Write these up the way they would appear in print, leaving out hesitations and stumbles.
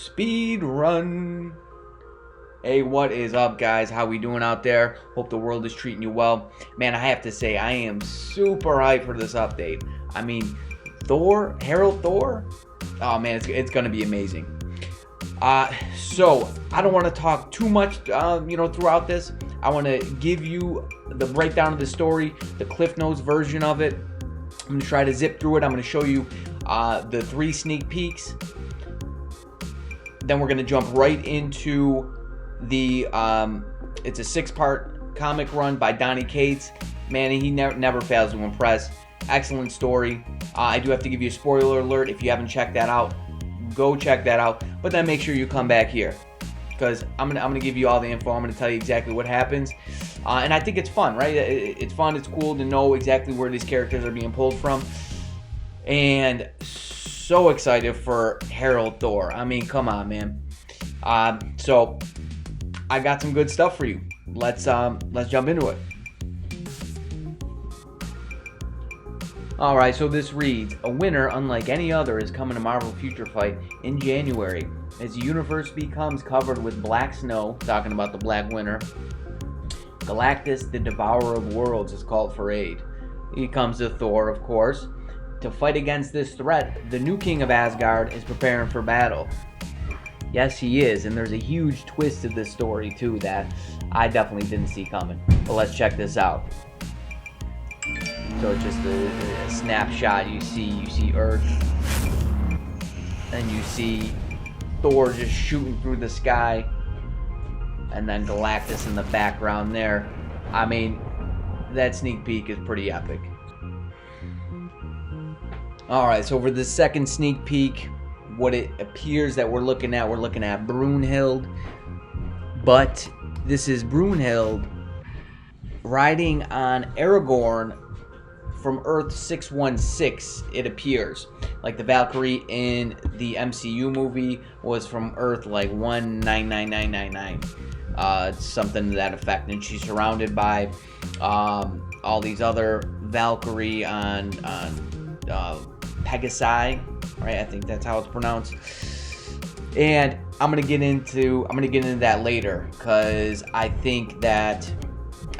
Speed run. Hey, what is up, guys? How we doing out there? Hope the world is treating you well. Man, I have to say, I am super hyped for this update. I mean, Thor, Herald Thor? Oh man, it's gonna be amazing. So I don't want to talk too much, throughout this. I want to give you the breakdown of the story, the Cliff Notes version of it. I'm gonna try to zip through it. I'm gonna show you the 3 sneak peeks. Then we're gonna jump right into the it's a 6-part comic run by Donny Cates. Man, he never fails to impress. Excellent story. I do have to give you a spoiler alert. If you haven't checked that out, go check that out. But then make sure you come back here, because I'm gonna give you all the info. I'm gonna tell you exactly what happens, and I think it's fun, right? It's fun. It's cool to know exactly where these characters are being pulled from, and so excited for Herald Thor. I mean, come on, man. So I got some good stuff for you. Let's jump into it. Alright, so this reads, a winner unlike any other is coming to Marvel Future Fight in January. As the universe becomes covered with black snow, talking about the Black Winter, Galactus, the Devourer of Worlds, is called for aid. He comes to Thor, of course. To fight against this threat, the new king of Asgard is preparing for battle. Yes, he is, and there's a huge twist to this story, too, that I definitely didn't see coming. But let's check this out. So it's just a snapshot. You see Earth, and you see Thor just shooting through the sky, and then Galactus in the background there. I mean, that sneak peek is pretty epic. Alright, so for the second sneak peek, what it appears that we're looking at Brunhild. But this is Brunhild riding on Aragorn from Earth 616, it appears. Like the Valkyrie in the MCU movie was from Earth like 199999. Something to that effect. And she's surrounded by all these other Valkyrie on Pegasi, right? I think that's how it's pronounced. And I'm gonna get into that later, because I think that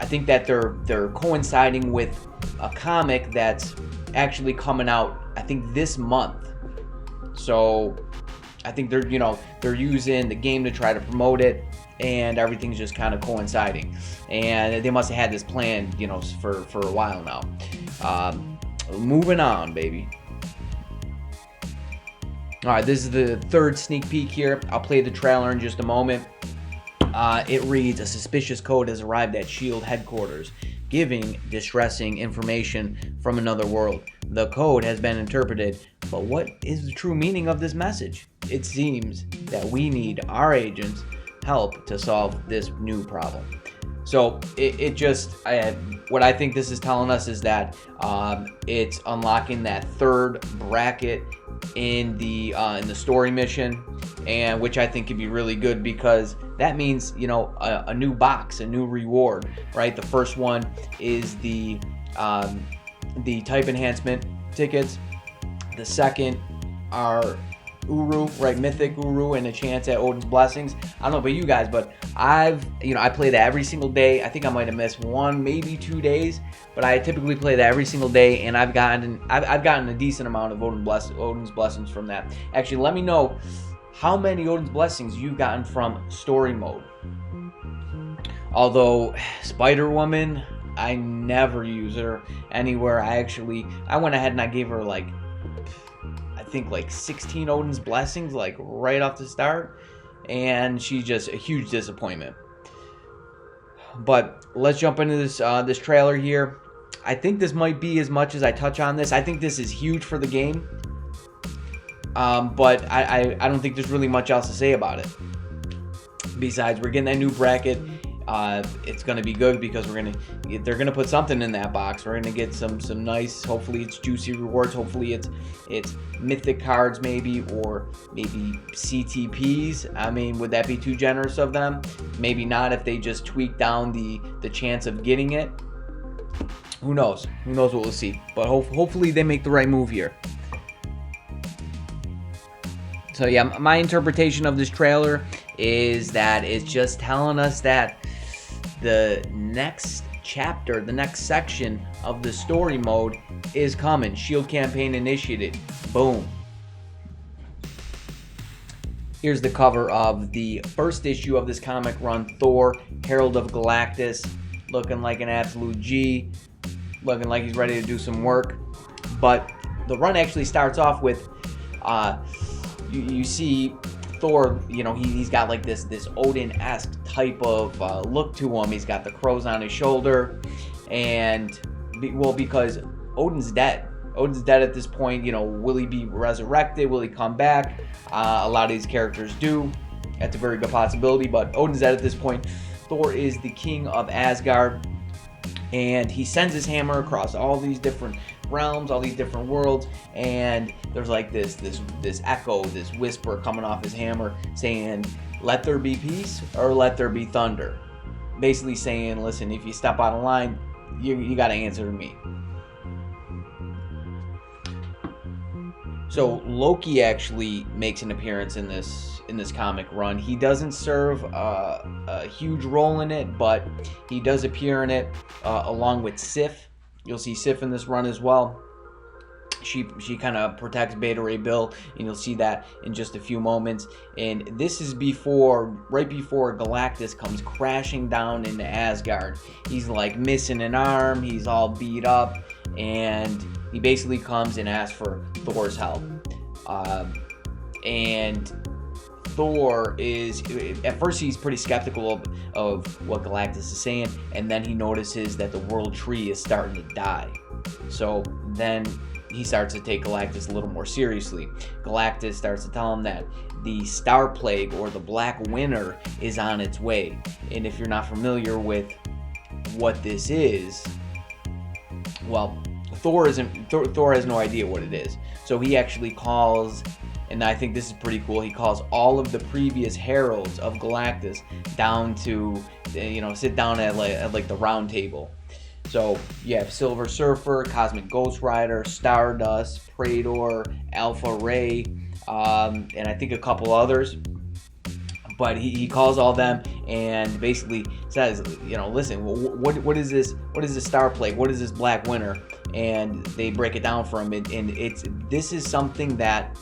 they're coinciding with a comic that's actually coming out, I think, this month. So I think they're using the game to try to promote it, and everything's just kind of coinciding. And they must have had this planned, for a while now. Moving on, baby. Alright, this is the 3rd sneak peek here. I'll play the trailer in just a moment. It reads, a suspicious code has arrived at S.H.I.E.L.D. headquarters, giving distressing information from another world. The code has been interpreted, but what is the true meaning of this message? It seems that we need our agents' help to solve this new problem. So what I think this is telling us is that it's unlocking that 3rd bracket in the story mission, and which I think could be really good, because that means a new box, a new reward, right? The first one is the type enhancement tickets. The second are Uru, right? Mythic Uru, and a chance at Odin's blessings. I don't know about you guys, but I play that every single day. I think I might have missed 1, maybe 2 days, but I typically play that every single day, and I've gotten a decent amount of Odin's blessings from that. Actually, let me know how many Odin's blessings you've gotten from story mode. Although Spider-Woman, I never use her anywhere. I went ahead and I gave her I think 16 Odin's blessings right off the start, and she's just a huge disappointment. But let's jump into this trailer here. I think this might be as much as I touch on this. I think this is huge for the game, but I don't think there's really much else to say about it. Besides, we're getting that new bracket. It's gonna be good because they're gonna put something in that box. We're gonna get some nice, hopefully it's juicy rewards. Hopefully it's mythic cards, maybe, or maybe CTPs. I mean, would that be too generous of them? Maybe not, if they just tweak down the chance of getting it. Who knows? Who knows what we'll see? But hopefully they make the right move here. So yeah, my interpretation of this trailer is that it's just telling us that the next chapter, the next section of the story mode is coming. Shield campaign initiated. Boom. Here's the cover of the first issue of this comic run, Thor, Herald of Galactus, looking like an absolute G, looking like he's ready to do some work. But the run actually starts off with, you see Thor, you know, he's got like this Odin-esque type of look to him. He's got the crows on his shoulder, and because Odin's dead. Odin's dead at this point. You know, will he be resurrected? Will he come back? A lot of these characters do. That's a very good possibility, but Odin's dead at this point. Thor is the king of Asgard, and he sends his hammer across all these different realms, all these different worlds, and there's like this echo, this whisper coming off his hammer saying, "Let there be peace or let there be thunder." Basically saying, listen, if you step out of line, you got to answer to me. So Loki actually makes an appearance in this comic run. He doesn't serve a huge role in it, but he does appear in it along with Sif. You'll see Sif in this run as well. She kind of protects Beta Ray Bill, and you'll see that in just a few moments. And this is right before Galactus comes crashing down into Asgard. He's like missing an arm, he's all beat up, and he basically comes and asks for Thor's help. And Thor is, at first he's pretty skeptical of what Galactus is saying, and then he notices that the world tree is starting to die. So then he starts to take Galactus a little more seriously. Galactus starts to tell him that the Star Plague, or the Black Winter, is on its way. And if you're not familiar with what this is, well, Thor has no idea what it is. So he actually calls, and I think this is pretty cool, he calls all of the previous heralds of Galactus down to, sit down at like the round table. So you have Silver Surfer, Cosmic Ghost Rider, Stardust, Praetor, Alpha Ray, and I think a couple others. But he calls all them and basically says, listen, what is this? What is this Star Plague? What is this Black Winter? And they break it down for him, and this is something that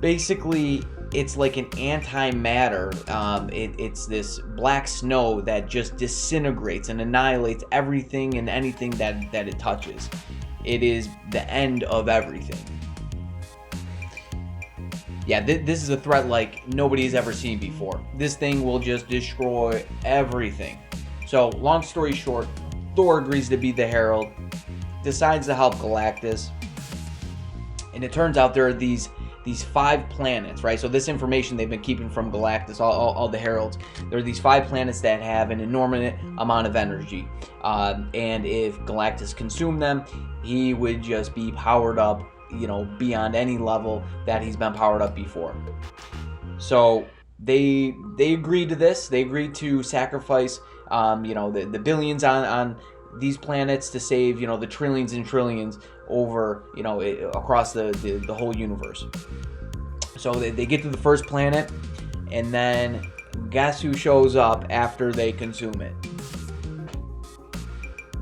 basically it's like an antimatter. It's this black snow that just disintegrates and annihilates everything and anything that it touches. It is the end of everything. Yeah, this is a threat like nobody's ever seen before. This thing will just destroy everything. So, long story short, Thor agrees to be the Herald, decides to help Galactus, and it turns out there are these 5 planets, right? So this information they've been keeping from Galactus, all the Heralds, there are these 5 planets that have an enormous amount of energy, and if Galactus consumed them, he would just be powered up, beyond any level that he's been powered up before. So they agreed to this. They agreed to sacrifice, the billions on these planets to save, the trillions and trillions over, across the whole universe. So they get to the first planet, and then guess who shows up after they consume it?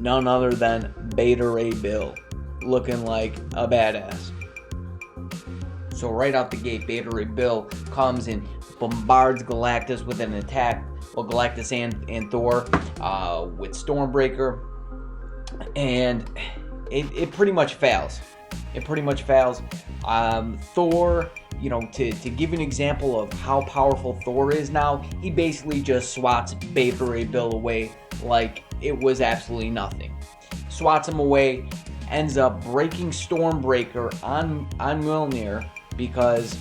None other than Beta Ray Bill, looking like a badass. So right out the gate, Beta Ray Bill comes and bombards Galactus with an attack. Well, Galactus and Thor with Stormbreaker, and it pretty much fails. Thor, to give an example of how powerful Thor is now, he basically just swats Beta Ray Bill away like it was absolutely nothing. Swats him away, ends up breaking Stormbreaker on Mjolnir, because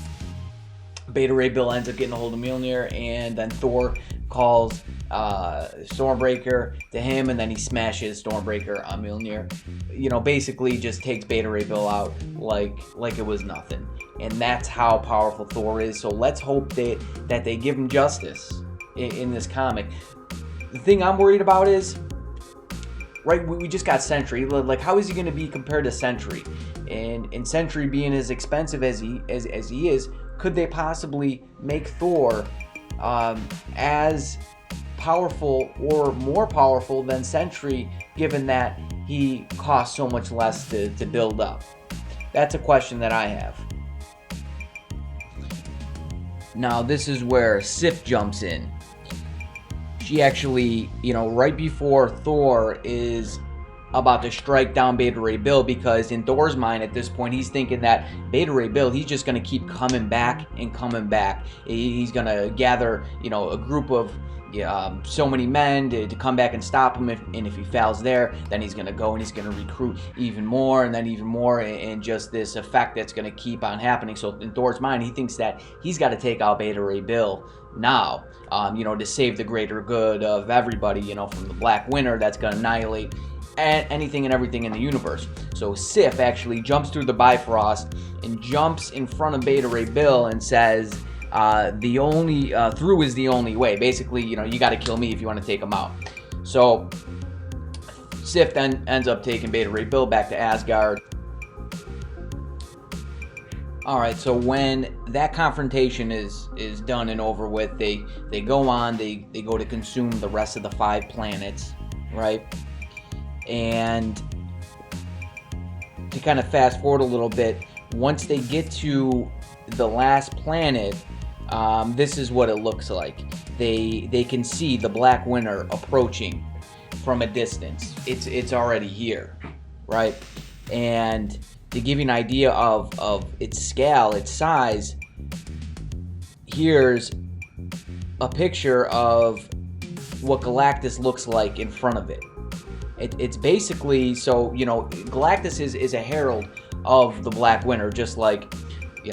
Beta Ray Bill ends up getting a hold of Mjolnir, and then Thor calls Stormbreaker to him, and then he smashes Stormbreaker on Mjolnir. Basically just takes Beta Ray Bill out like it was nothing. And that's how powerful Thor is. So let's hope that they give him justice in this comic. The thing I'm worried about is right? We just got Sentry. Like, how is he going to be compared to Sentry? And Sentry being as expensive as he is, could they possibly make Thor as powerful or more powerful than Sentry, given that he costs so much less to build up? That's a question that I have. Now, this is where Sif jumps in. She actually, right before Thor is about to strike down Beta Ray Bill, because in Thor's mind at this point, he's thinking that Beta Ray Bill, he's just going to keep coming back and coming back. He's going to gather, a group of so many men to come back and stop him, and if he fails there, then he's going to go and he's going to recruit even more and then even more, and just this effect that's going to keep on happening. So in Thor's mind, he thinks that he's got to take out Beta Ray Bill now, to save the greater good of everybody, from the Black Winter that's going to annihilate anything and everything in the universe. So Sif actually jumps through the Bifrost and jumps in front of Beta Ray Bill and says, through is the only way. Basically, you got to kill me if you want to take him out. So Sif then ends up taking Beta Ray Bill back to Asgard. All right, so when that confrontation is done and over with, they go on, they go to consume the rest of the 5 planets, right? And to kind of fast forward a little bit, once they get to the last planet, this is what it looks like. They can see the Black Winter approaching from a distance. It's already here, right? And to give you an idea of its scale, its size, here's a picture of what Galactus looks like in front of it. It's basically, so, Galactus is a herald of the Black Winter, just like,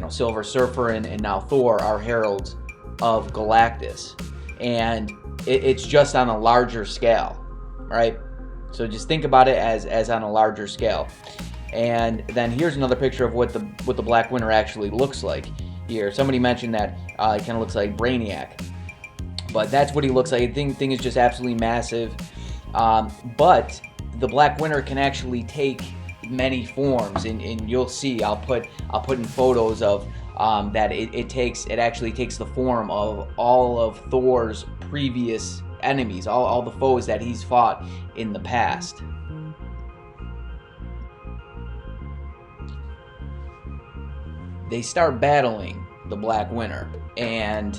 Silver Surfer and now Thor are heralds of Galactus. And it's just on a larger scale, right? So just think about it as on a larger scale. And then here's another picture of what the Black Winter actually looks like. Here, somebody mentioned that it kind of looks like Brainiac, but that's what he looks like. The thing is just absolutely massive. But the Black Winter can actually take many forms, and you'll see. I'll put in photos of that. It actually takes the form of all of Thor's previous enemies, all the foes that he's fought in the past. They start battling the Black Winter, and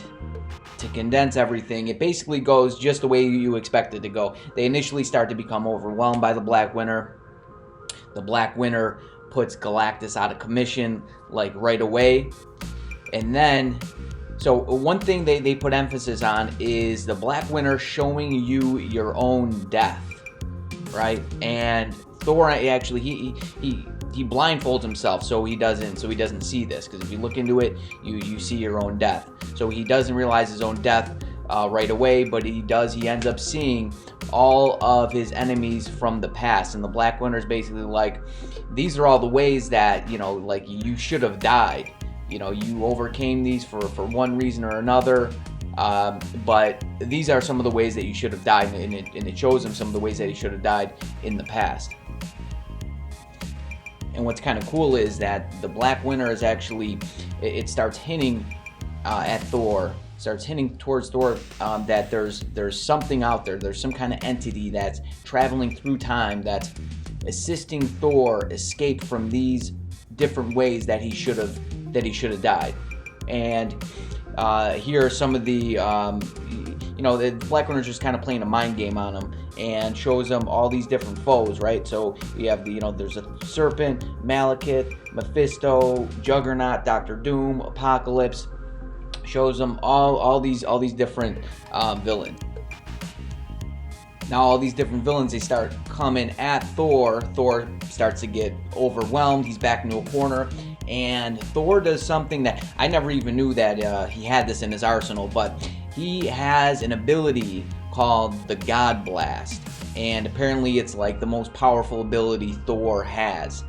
to condense everything, it basically goes just the way you expect it to go. They initially start to become overwhelmed by the Black Winter. The Black Winter puts Galactus out of commission, like, right away. And then, so one thing they put emphasis on is the Black Winter showing you your own death, right? And Thor actually, he blindfolds himself so he doesn't see this, because if you look into it, you see your own death. So he doesn't realize his own death right away, but he ends up seeing all of his enemies from the past. And the Black Winter is basically like, these are all the ways that, like, you should have died. You overcame these for one reason or another, but these are some of the ways that you should have died, and it shows him some of the ways that he should have died in the past. And what's kind of cool is that the Black Winter is actually, it starts hinting at Thor, starts hinting towards Thor that there's something out there. There's some kind of entity that's traveling through time, that's assisting Thor escape from these different ways that he should have died. And here are some of the the Black Winter's just kind of playing a mind game on him, and shows them all these different foes, right? So we have there's a Serpent, Malekith, Mephisto, Juggernaut, Doctor Doom, Apocalypse. Shows them all these different villains. Now all these different villains, they start coming at Thor. Thor starts to get overwhelmed. He's back into a corner, and Thor does something that I never even knew that he had this in his arsenal, but he has an ability called the God Blast, and apparently it's like the most powerful ability Thor has,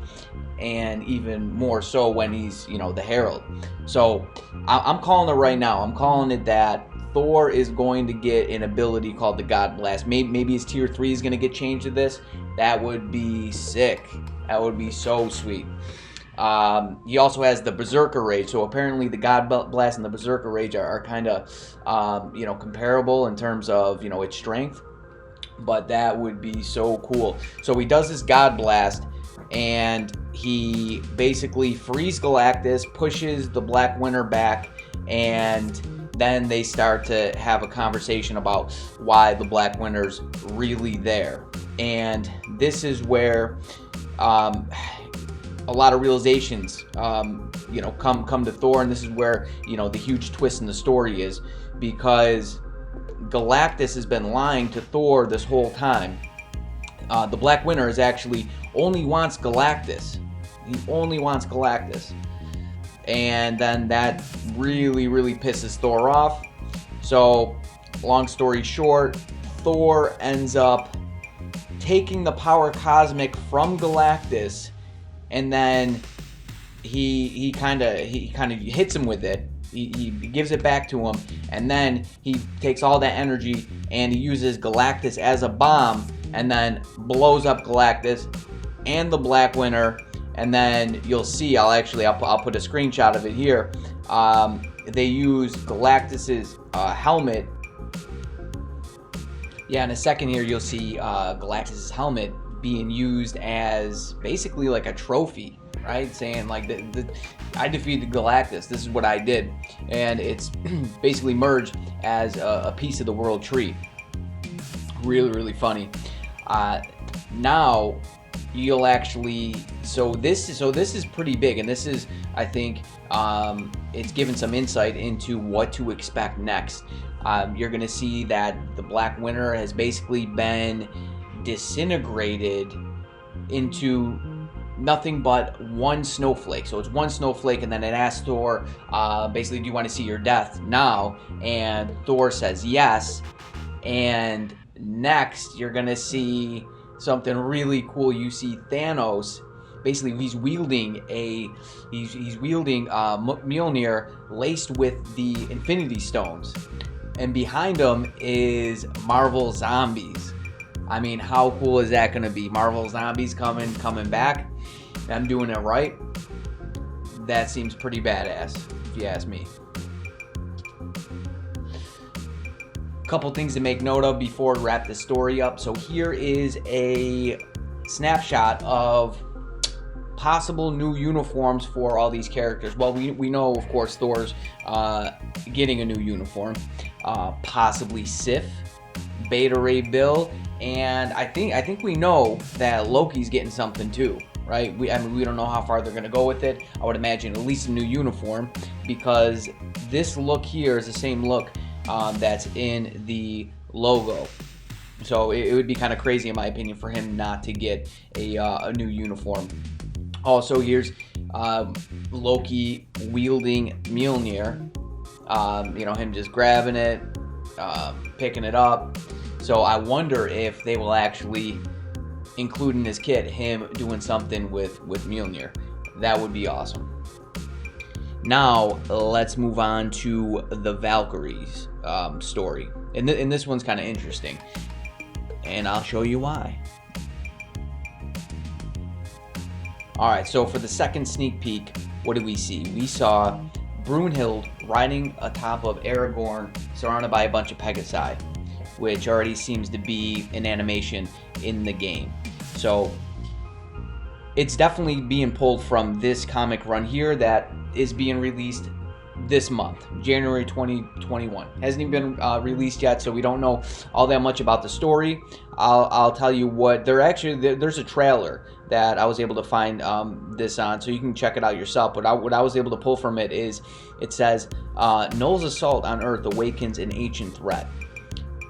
and even more so when he's the Herald. So I'm calling it right now. I'm calling it that Thor is going to get an ability called the God Blast. Maybe his tier 3 is going to get changed to this. That would be sick. That would be so sweet. He also has the Berserker Rage. So apparently the God Blast and the Berserker Rage are kind of, comparable in terms of, its strength. But that would be so cool. So he does this God Blast, and he basically frees Galactus, pushes the Black Winter back, and then they start to have a conversation about why the Black Winter's really there. And this is where a lot of realizations come to Thor, and this is where the huge twist in the story is, because Galactus has been lying to Thor this whole time. The Black Winter is actually only wants Galactus. He only wants Galactus. And then that really, really pisses Thor off. So, long story short, Thor ends up taking the power cosmic from Galactus, and then he kind of hits him with it. He gives it back to him, and then he takes all that energy and he uses Galactus as a bomb, and then blows up Galactus and the Black Winter. And then you'll see, I'll put a screenshot of it here. They use Galactus's helmet. Yeah, in a second here you'll see Galactus's helmet being used as basically like a trophy, right? Saying like, I defeated Galactus, this is what I did. And it's basically merged as a piece of the world tree. Really, really funny. Now you'll actually, so this is pretty big, and this is, I think, it's given some insight into what to expect next. You're gonna see that the Black Winter has basically been disintegrated into nothing but one snowflake. So it's one snowflake, and then it asks Thor, basically, do you want to see your death now? And Thor says yes. And next, you're gonna see something really cool. You see Thanos. Basically, he's wielding Mjolnir laced with the Infinity Stones, and behind him is Marvel Zombies. I mean, how cool is that gonna be? Marvel Zombies coming back. I'm doing it right. That seems pretty badass, if you ask me. Couple things to make note of before we wrap this story up. So here is a snapshot of possible new uniforms for all these characters. Well, we know, of course, Thor's getting a new uniform. Possibly Sif, Beta Ray Bill, and I think we know that Loki's getting something too, right? We don't know how far they're going to go with it. I would imagine at least a new uniform, because this look here is the same look that's in the logo. So it would be kind of crazy, in my opinion, for him not to get a new uniform. Also, here's Loki wielding Mjolnir. Him just grabbing it, picking it up. So I wonder if they will actually include in his kit him doing something with Mjolnir. That would be awesome. Now, let's move on to the Valkyries story. And this one's kind of interesting. And I'll show you why. Alright, so for the second sneak peek, what did we see? We saw Brunhild riding atop of Aragorn, surrounded by a bunch of Pegasi, which already seems to be an animation in the game. So it's definitely being pulled from this comic run here that is being released this month, January 2021. Hasn't even been released yet, so we don't know all that much about the story. I'll tell you what, there's a trailer that I was able to find this on, so you can check it out yourself. But what I was able to pull from it is, it says, Null's assault on Earth awakens an ancient threat.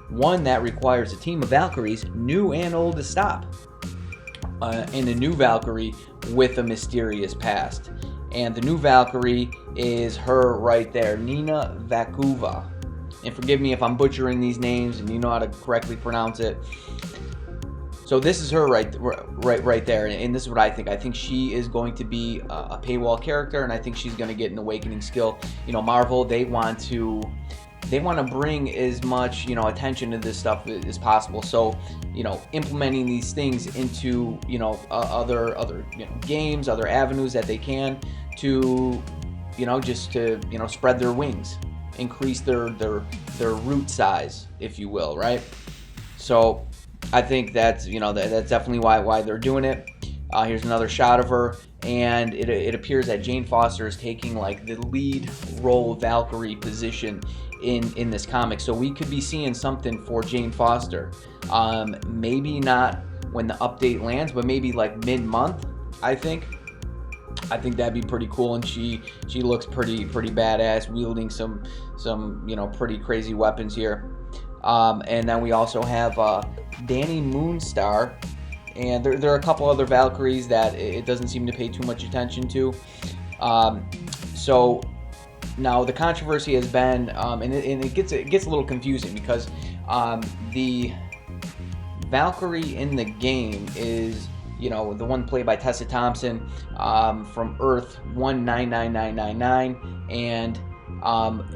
One that requires a team of Valkyries, new and old, to stop. And a new Valkyrie with a mysterious past. And the new Valkyrie is her right there, Nina Vakuva. And forgive me if I'm butchering these names and you know how to correctly pronounce it. So this is her right there, and this is what I think. I think she is going to be a paywall character, and I think she's going to get an awakening skill. Marvel, they want to they want to bring as much, attention to this stuff as possible. So, implementing these things into, other, games, other avenues that they can to, just to, spread their wings, increase their root size, if you will, right? So I think that's, that's definitely why they're doing it. Here's another shot of her, and it appears that Jane Foster is taking like the lead role Valkyrie position in this comic. So we could be seeing something for Jane Foster. Maybe not when the update lands, but maybe like mid-month, I think that'd be pretty cool. And she looks pretty badass, wielding some pretty crazy weapons here. And then we also have Danny Moonstar, and there are a couple other Valkyries that it doesn't seem to pay too much attention to. So now the controversy has been, and it gets a little confusing, because the Valkyrie in the game is, the one played by Tessa Thompson, from Earth 199999, and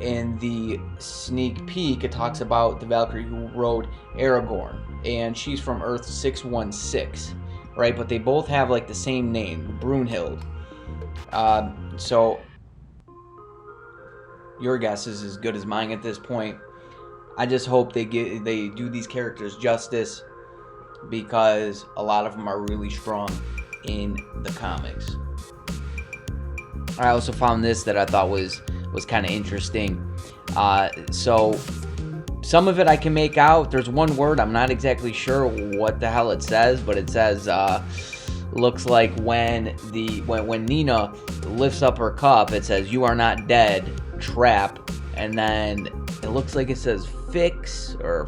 in the sneak peek it talks about the Valkyrie who rode Aragorn, and she's from Earth 616, right? But they both have like the same name, Brunhild. So your guess is as good as mine at this point. I just hope they do these characters justice, because a lot of them are really strong in the comics. I also found this that I thought was kind of interesting. So some of it I can make out. There's one word I'm not exactly sure what the hell it says, but it says looks like when Nina lifts up her cup, it says "You are not dead, trap," and then it looks like it says "fix" or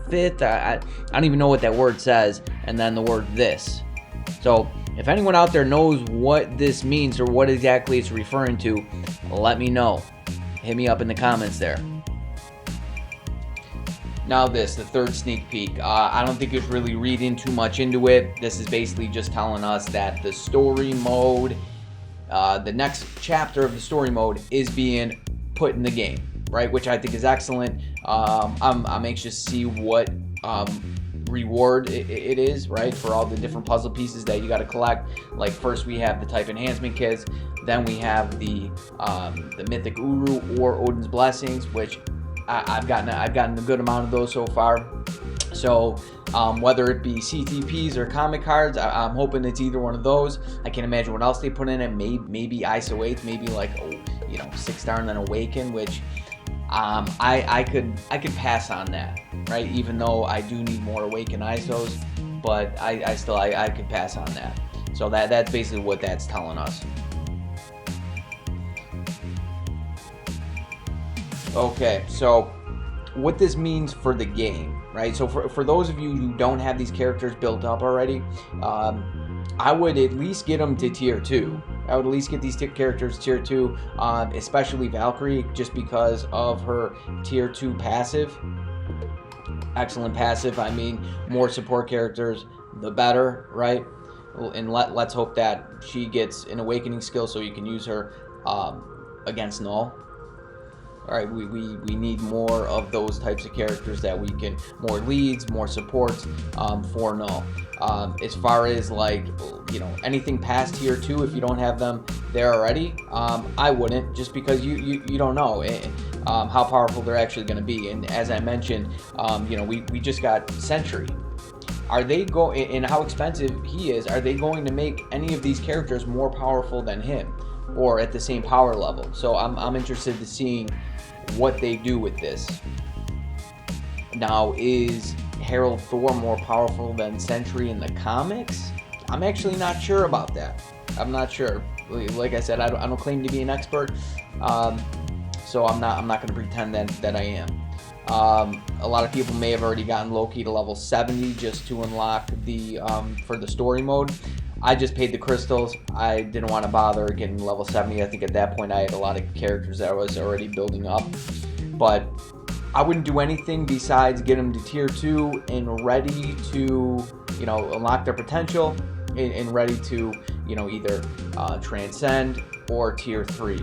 "fit." I don't even know what that word says, and then the word "this." So if anyone out there knows what this means or what exactly it's referring to, let me know. Hit me up in the comments there. Now the third sneak peek. I don't think it's really reading too much into it. This is basically just telling us that the story mode, the next chapter of the story mode is being put in the game, right? Which I think is excellent. I'm anxious to see what reward it is, right, for all the different puzzle pieces that you got to collect. Like first we have the type enhancement kits, then we have the mythic Uru or Odin's blessings, which I've gotten a good amount of those so far. So whether it be CTPs or comic cards, I'm hoping it's either one of those. I can't imagine what else they put in it. Maybe ISO 8s, maybe like 6-star and then Awaken, which I could pass on that, right? Even though I do need more Awaken ISOs, but I still could pass on that. So that's basically what that's telling us. Okay, so what this means for the game, right? So for those of you who don't have these characters built up already, I would at least get them to tier 2. I would at least get these characters tier 2, especially Valkyrie, just because of her tier 2 passive. Excellent passive. I mean, more support characters, the better, right? And let's hope that she gets an awakening skill so you can use her against Null. All right, we need more of those types of characters that we can, more leads, more supports for Null. As far as like, anything past tier 2, if you don't have them there already, I wouldn't, just because you don't know how powerful they're actually going to be. And as I mentioned, we just got Sentry. Are they and how expensive he is, are they going to make any of these characters more powerful than him or at the same power level? So I'm interested to seeing what they do with this. Now, is Herald Thor more powerful than Sentry in the comics? I'm actually not sure about that. I'm not sure. Like I said, I don't claim to be an expert, so I'm not going to pretend that I am. A lot of people may have already gotten Loki to level 70 just to unlock the for the story mode. I just paid the crystals. I didn't want to bother getting level 70. I think at that point I had a lot of characters that I was already building up. But I wouldn't do anything besides get them to tier 2 and ready to, unlock their potential and ready to, either transcend or tier 3.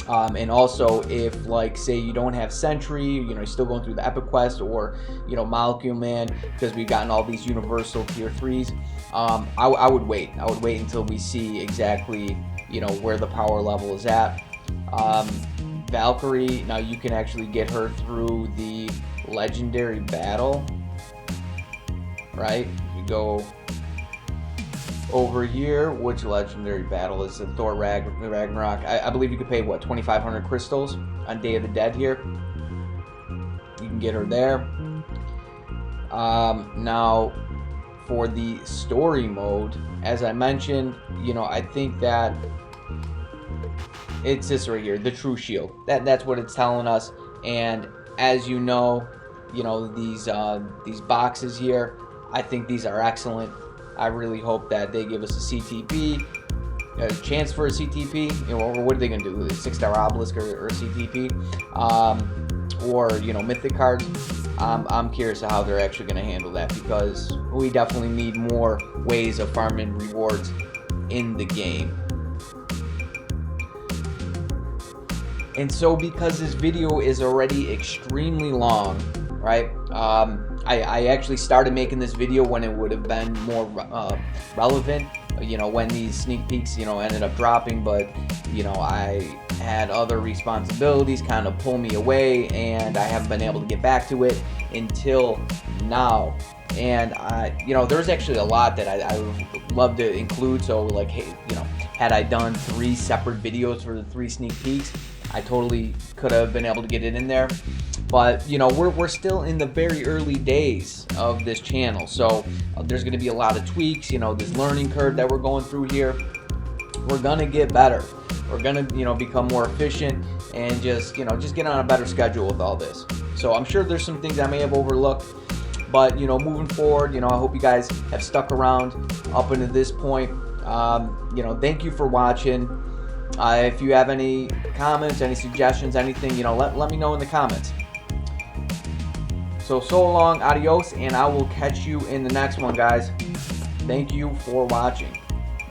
And also, if like say you don't have Sentry, you're still going through the Epic Quest, or Molecule Man, because we've gotten all these Universal Tier 3s, I would wait. I would wait until we see exactly where the power level is at. Valkyrie, now you can actually get her through the Legendary Battle, right? You go over here. Which Legendary Battle is it? Thor Ragnarok. I believe you could pay, what, 2,500 crystals on Day of the Dead here. You can get her there. Now, for the story mode, as I mentioned, I think that it's this right here, the True Shield. That's what it's telling us. And as you know, these boxes here, I think these are excellent. I really hope that they give us a CTP, a chance for a CTP, or what are they going to do? A 6-star obelisk or a CTP, or mythic cards. I'm curious of how they're actually going to handle that, because we definitely need more ways of farming rewards in the game. And so, because this video is already extremely long, right? I actually started making this video when it would have been more relevant, when these sneak peeks, ended up dropping, but, I had other responsibilities kind of pull me away, and I haven't been able to get back to it until now. And, there's actually a lot that I would love to include. So, like, hey, had I done 3 separate videos for the 3 sneak peeks, I totally could have been able to get it in there. But, we're still in the very early days of this channel. So there's going to be a lot of tweaks, this learning curve that we're going through here. We're going to get better. We're going to, become more efficient and just get on a better schedule with all this. So I'm sure there's some things I may have overlooked. But, moving forward, I hope you guys have stuck around up until this point. Thank you for watching. If you have any comments, any suggestions, anything, let me know in the comments. So long, adios, and I will catch you in the next one, guys. Thank you for watching.